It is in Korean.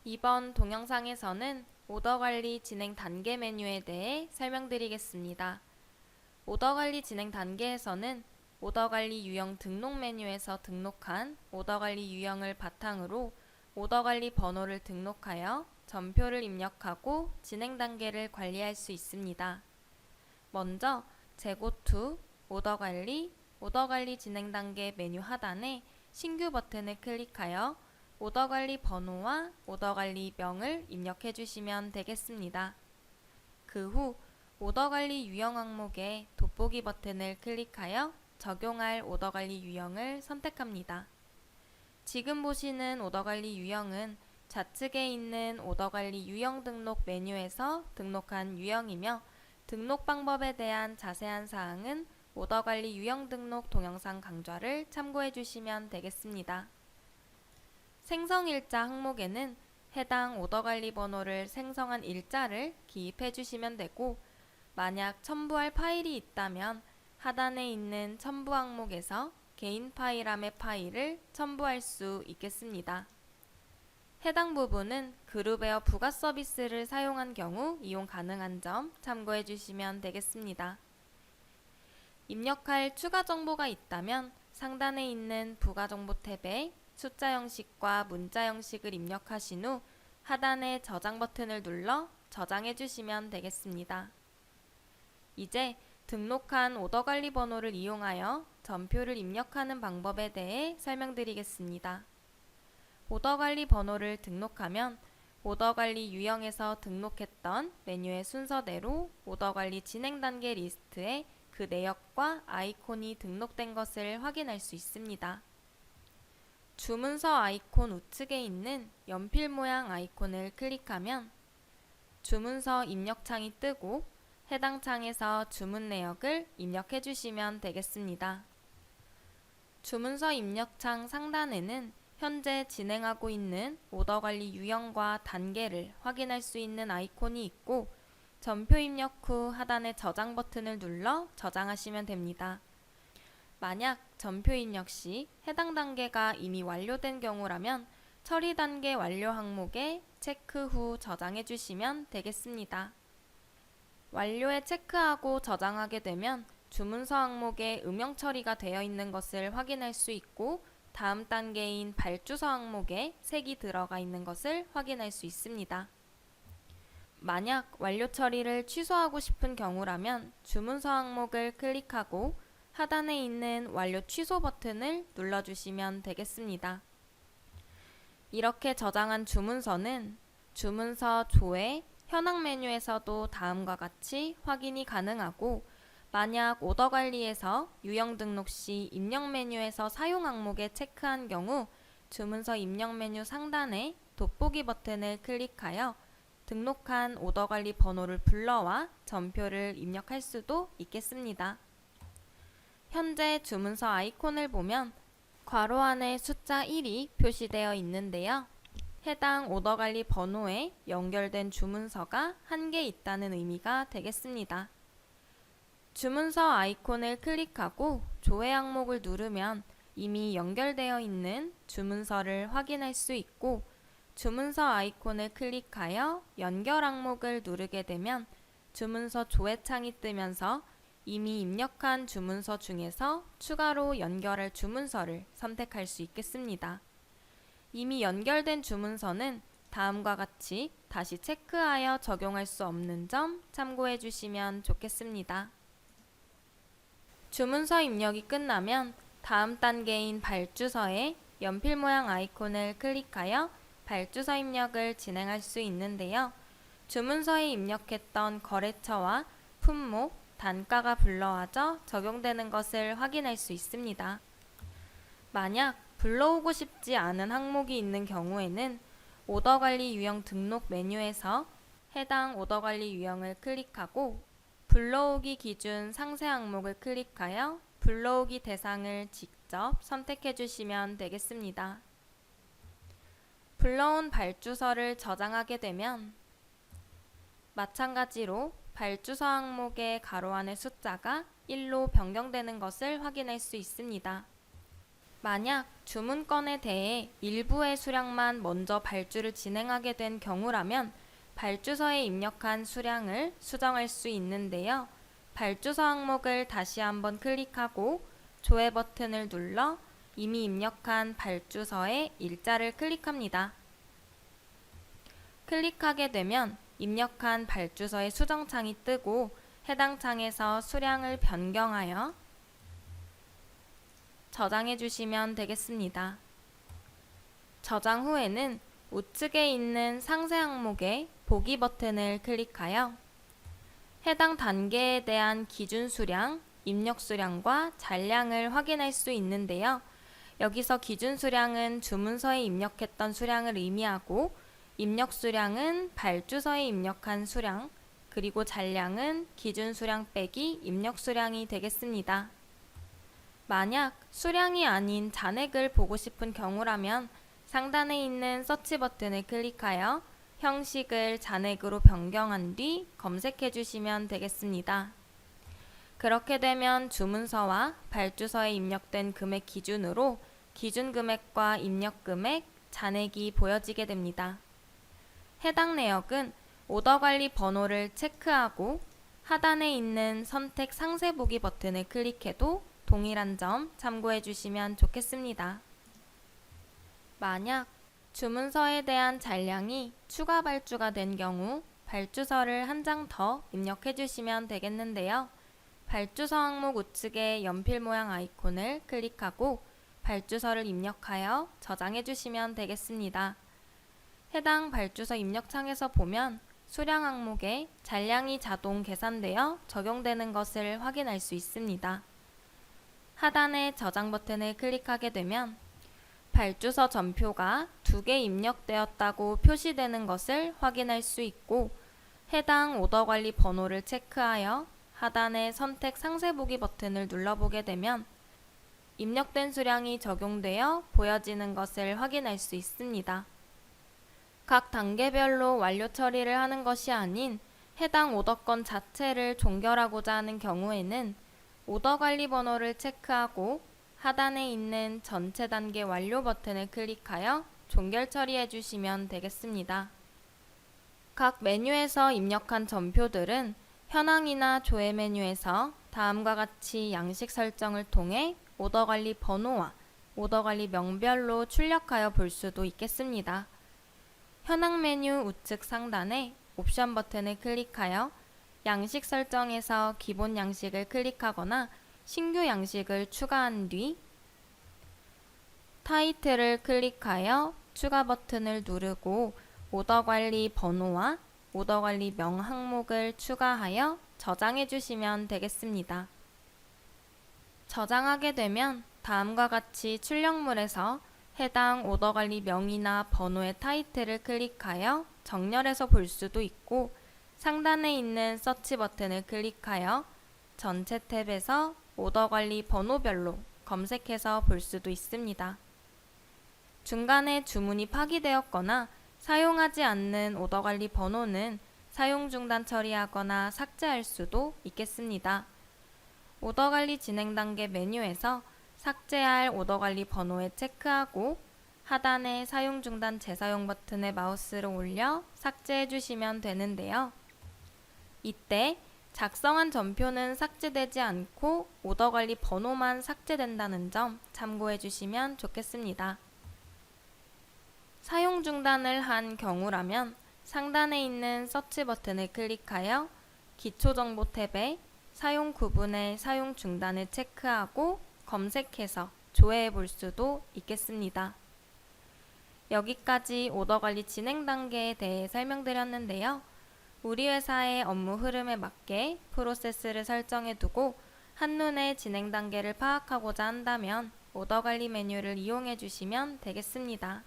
이번 동영상에서는 오더 관리 진행 단계 메뉴에 대해 설명드리겠습니다. 오더 관리 진행 단계에서는 오더 관리 유형 등록 메뉴에서 등록한 오더 관리 유형을 바탕으로 오더 관리 번호를 등록하여 전표를 입력하고 진행 단계를 관리할 수 있습니다. 먼저 재고 투 오더 관리 진행 단계 메뉴 하단에 신규 버튼을 클릭하여 오더 관리 번호와 오더 관리 명을 입력해 주시면 되겠습니다. 그 후 오더 관리 유형 항목에 돋보기 버튼을 클릭하여 적용할 오더 관리 유형을 선택합니다. 지금 보시는 오더 관리 유형은 좌측에 있는 오더 관리 유형 등록 메뉴에서 등록한 유형이며 등록 방법에 대한 자세한 사항은 오더 관리 유형 등록 동영상 강좌를 참고해 주시면 되겠습니다. 생성 일자 항목에는 해당 오더 관리 번호를 생성한 일자를 기입해 주시면 되고, 만약 첨부할 파일이 있다면 하단에 있는 첨부 항목에서 개인 파일함의 파일을 첨부할 수 있겠습니다. 해당 부분은 그룹웨어 부가 서비스를 사용한 경우 이용 가능한 점 참고해 주시면 되겠습니다. 입력할 추가 정보가 있다면 상단에 있는 부가 정보 탭에 숫자 형식과 문자 형식을 입력하신 후 하단의 저장 버튼을 눌러 저장해 주시면 되겠습니다. 이제 등록한 오더 관리 번호를 이용하여 전표를 입력하는 방법에 대해 설명드리겠습니다. 오더 관리 번호를 등록하면 오더 관리 유형에서 등록했던 메뉴의 순서대로 오더 관리 진행 단계 리스트에 그 내역과 아이콘이 등록된 것을 확인할 수 있습니다. 주문서 아이콘 우측에 있는 연필 모양 아이콘을 클릭하면 주문서 입력 창이 뜨고 해당 창에서 주문 내역을 입력해 주시면 되겠습니다. 주문서 입력 창 상단에는 현재 진행하고 있는 오더 관리 유형과 단계를 확인할 수 있는 아이콘이 있고, 전표 입력 후 하단의 저장 버튼을 눌러 저장하시면 됩니다. 만약 전표 입력 시 해당 단계가 이미 완료된 경우라면 처리 단계 완료 항목에 체크 후 저장해 주시면 되겠습니다. 완료에 체크하고 저장하게 되면 주문서 항목에 음영 처리가 되어 있는 것을 확인할 수 있고, 다음 단계인 발주서 항목에 색이 들어가 있는 것을 확인할 수 있습니다. 만약 완료 처리를 취소하고 싶은 경우라면 주문서 항목을 클릭하고 하단에 있는 완료 취소 버튼을 눌러주시면 되겠습니다. 이렇게 저장한 주문서는 주문서 조회 현황 메뉴에서도 다음과 같이 확인이 가능하고, 만약 오더 관리에서 유형 등록 시 입력 메뉴에서 사용 항목에 체크한 경우 주문서 입력 메뉴 상단에 돋보기 버튼을 클릭하여 등록한 오더 관리 번호를 불러와 전표를 입력할 수도 있겠습니다. 현재 주문서 아이콘을 보면 괄호 안에 숫자 1이 표시되어 있는데요. 해당 오더 관리 번호에 연결된 주문서가 한 개 있다는 의미가 되겠습니다. 주문서 아이콘을 클릭하고 조회 항목을 누르면 이미 연결되어 있는 주문서를 확인할 수 있고, 주문서 아이콘을 클릭하여 연결 항목을 누르게 되면 주문서 조회 창이 뜨면서 이미 입력한 주문서 중에서 추가로 연결할 주문서를 선택할 수 있겠습니다. 이미 연결된 주문서는 다음과 같이 다시 체크하여 적용할 수 없는 점 참고해 주시면 좋겠습니다. 주문서 입력이 끝나면 다음 단계인 발주서에 연필 모양 아이콘을 클릭하여 발주서 입력을 진행할 수 있는데요. 주문서에 입력했던 거래처와 품목, 단가가 불러와져 적용되는 것을 확인할 수 있습니다. 만약 불러오고 싶지 않은 항목이 있는 경우에는 오더 관리 유형 등록 메뉴에서 해당 오더 관리 유형을 클릭하고 불러오기 기준 상세 항목을 클릭하여 불러오기 대상을 직접 선택해 주시면 되겠습니다. 불러온 발주서를 저장하게 되면 마찬가지로 발주서 항목의 가로 안의 숫자가 1로 변경되는 것을 확인할 수 있습니다. 만약 주문건에 대해 일부의 수량만 먼저 발주를 진행하게 된 경우라면 발주서에 입력한 수량을 수정할 수 있는데요. 발주서 항목을 다시 한번 클릭하고 조회 버튼을 눌러 이미 입력한 발주서의 일자를 클릭합니다. 클릭하게 되면 입력한 발주서의 수정창이 뜨고 해당 창에서 수량을 변경하여 저장해 주시면 되겠습니다. 저장 후에는 우측에 있는 상세 항목의 보기 버튼을 클릭하여 해당 단계에 대한 기준 수량, 입력 수량과 잔량을 확인할 수 있는데요. 여기서 기준 수량은 주문서에 입력했던 수량을 의미하고 입력 수량은 발주서에 입력한 수량, 그리고 잔량은 기준 수량 빼기 입력 수량이 되겠습니다. 만약 수량이 아닌 잔액을 보고 싶은 경우라면 상단에 있는 서치 버튼을 클릭하여 형식을 잔액으로 변경한 뒤 검색해 주시면 되겠습니다. 그렇게 되면 주문서와 발주서에 입력된 금액 기준으로 기준 금액과 입력 금액, 잔액이 보여지게 됩니다. 해당 내역은 오더 관리 번호를 체크하고 하단에 있는 선택 상세 보기 버튼을 클릭해도 동일한 점 참고해 주시면 좋겠습니다. 만약 주문서에 대한 잔량이 추가 발주가 된 경우 발주서를 한 장 더 입력해 주시면 되겠는데요. 발주서 항목 우측의 연필 모양 아이콘을 클릭하고 발주서를 입력하여 저장해 주시면 되겠습니다. 해당 발주서 입력창에서 보면 수량 항목에 잔량이 자동 계산되어 적용되는 것을 확인할 수 있습니다. 하단의 저장 버튼을 클릭하게 되면 발주서 전표가 2개 입력되었다고 표시되는 것을 확인할 수 있고 해당 오더 관리 번호를 체크하여 하단의 선택 상세 보기 버튼을 눌러보게 되면 입력된 수량이 적용되어 보여지는 것을 확인할 수 있습니다. 각 단계별로 완료 처리를 하는 것이 아닌 해당 오더건 자체를 종결하고자 하는 경우에는 오더 관리 번호를 체크하고 하단에 있는 전체 단계 완료 버튼을 클릭하여 종결 처리해 주시면 되겠습니다. 각 메뉴에서 입력한 전표들은 현황이나 조회 메뉴에서 다음과 같이 양식 설정을 통해 오더 관리 번호와 오더 관리 명별로 출력하여 볼 수도 있겠습니다. 현황 메뉴 우측 상단에 옵션 버튼을 클릭하여 양식 설정에서 기본 양식을 클릭하거나 신규 양식을 추가한 뒤 타이틀을 클릭하여 추가 버튼을 누르고 오더 관리 번호와 오더 관리 명 항목을 추가하여 저장해 주시면 되겠습니다. 저장하게 되면 다음과 같이 출력물에서 해당 오더 관리 명이나 번호의 타이틀을 클릭하여 정렬해서 볼 수도 있고 상단에 있는 서치 버튼을 클릭하여 전체 탭에서 오더 관리 번호별로 검색해서 볼 수도 있습니다. 중간에 주문이 파기되었거나 사용하지 않는 오더 관리 번호는 사용 중단 처리하거나 삭제할 수도 있겠습니다. 오더 관리 진행 단계 메뉴에서 삭제할 오더 관리 번호에 체크하고 하단의 사용 중단 재사용 버튼에 마우스를 올려 삭제해 주시면 되는데요. 이때 작성한 전표는 삭제되지 않고 오더 관리 번호만 삭제된다는 점 참고해 주시면 좋겠습니다. 사용 중단을 한 경우라면 상단에 있는 서치 버튼을 클릭하여 기초정보 탭에 사용 구분의 사용 중단을 체크하고 검색해서 조회해 볼 수도 있겠습니다. 여기까지 오더 관리 진행 단계에 대해 설명드렸는데요. 우리 회사의 업무 흐름에 맞게 프로세스를 설정해 두고 한눈에 진행 단계를 파악하고자 한다면 오더 관리 메뉴를 이용해 주시면 되겠습니다.